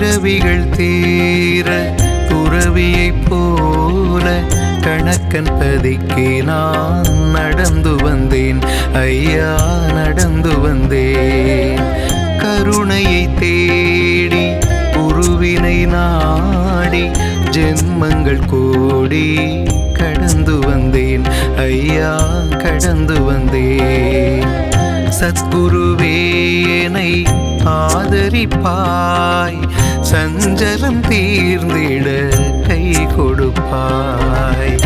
பிறவிகள் தீர துறவியைப் போல கணக்கன் பதிக்கு நான் நடந்து வந்தேன் ஐயா, நடந்து வந்தேன். கருணையை தேடி குருவினை நாடி ஜென்மங்கள் கோடி கடந்து வந்தேன் ஐயா, கடந்து வந்தேன். சத்குருவேனை ஆதரிப்பாய், சஞ்சலம் தீர்ந்திட கை கொடுப்பாய்.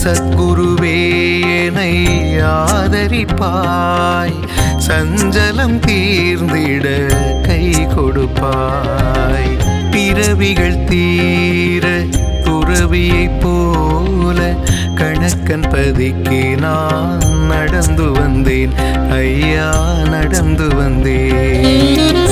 சத்குருவேனை ஆதரிப்பாய், சஞ்சலம் தீர்ந்திட கை கொடுப்பாய். பிறவிகள் தீர துறவியைப் போல கணக்கன் பதிக்கு நான் நடந்து வந்தேன் ஐயா, நடந்து வந்தேன்.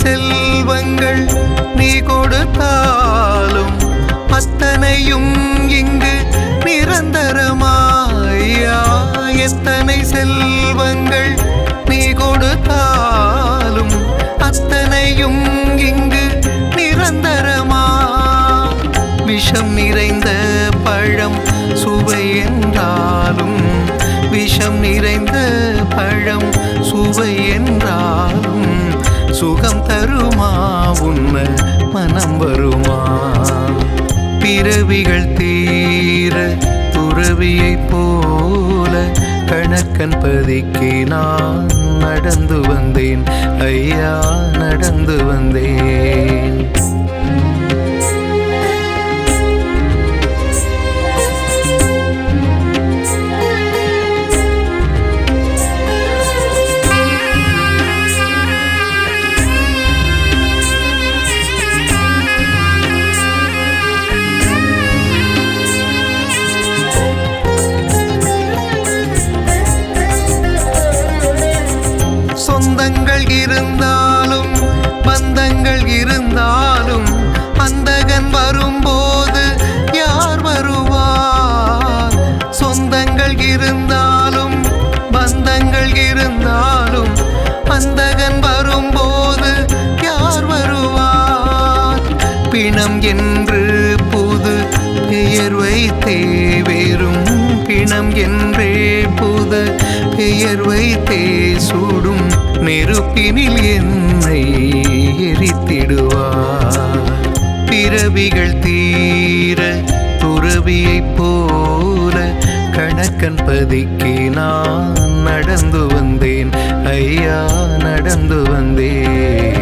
செல்வங்கள் நீ கொடுத்தாலும் அத்தனையும் இங்கு நிரந்தரமாயா. எத்தனை செல்வங்கள் நீ கொடுத்தாலும் அத்தனையும் இங்கு நிரந்தரமா. விஷம் நிறைந்த பழம் சுவை என்றாலும், விஷம் நிறைந்த பழம் சுவை என்றாலும் சுகம் தருமா, உன்ன மனம் வருமா. பிறவிகள் தீர துறவியைப் போல கணக்கன் பதிக்கு நான் நடந்து வந்தேன் ஐயா, நடந்து வந்தேன். சொந்தங்கள் இருந்தாலும் பந்தங்கள் இருந்தாலும் அந்தகன் வரும்போது யார் வருவார்? சொந்தங்கள் இருந்தாலும் பந்தங்கள் இருந்தாலும் அந்தகன் வரும்போது யார் வருவார்? பிணம் என்று புது பெயர் வைத்தே வேறும் பிணம் என்றே புது பெயர் வைத்தே சூடும் நெருப்பினில் என்னை எரித்திடுவார். பிறவிகள் தீர துறவியைப் போல கணக்கன் பதிக்கு நான் நடந்து வந்தேன் ஐயா, நடந்து வந்தேன்.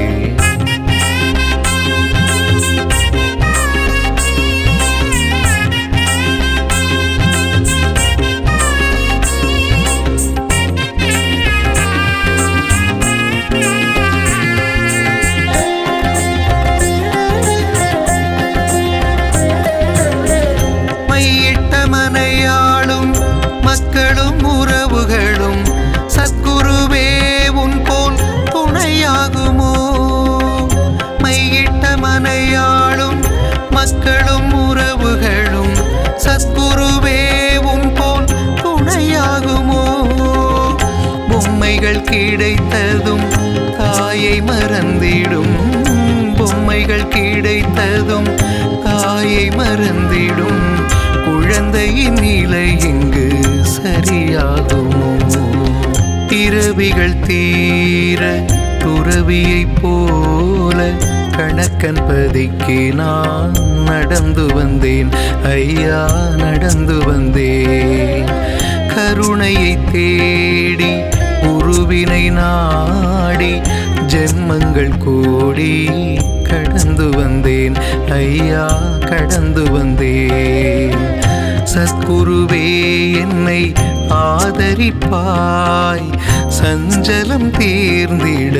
மனையாளும் மக்களும் உறவுகளும் சத்குருவே உன் போல் துணையாகுமோ? மையிட்ட மனையாளும் மக்களும் உறவுகளும் சத்குருவே உன் போல் துணையாகுமோ? பொம்மைகள் கிடைத்ததும் தாயை மறந்திடும், பொம்மைகள் கிடைத்ததும் தாயை மறந்திடும். குழந்தையின் நிலை இங்கு சரியாகுமோ? பிறவிகள் தீர துறவியைப் போல கணக்கன் பதிக்கு நான் நடந்து வந்தேன் ஐயா, நடந்து வந்தேன். கருணையை தேடி குருவினை நாடி ஜென்மங்கள் கோடி கடந்து வந்தேன் ஐயா, கடந்து வந்தேன். சத்குருவே என்னை ஆதரிப்பாய் சஞ்சலம் தீர்ந்திட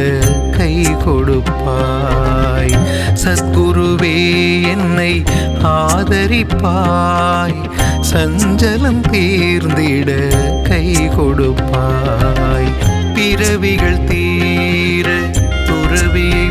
கை கொடுப்பாய் சத்குருவே என்னை ஆதரிப்பாய் சஞ்சலம் தீர்ந்திட கை கொடுப்பாய் பிறவிகள் தீர துறவியை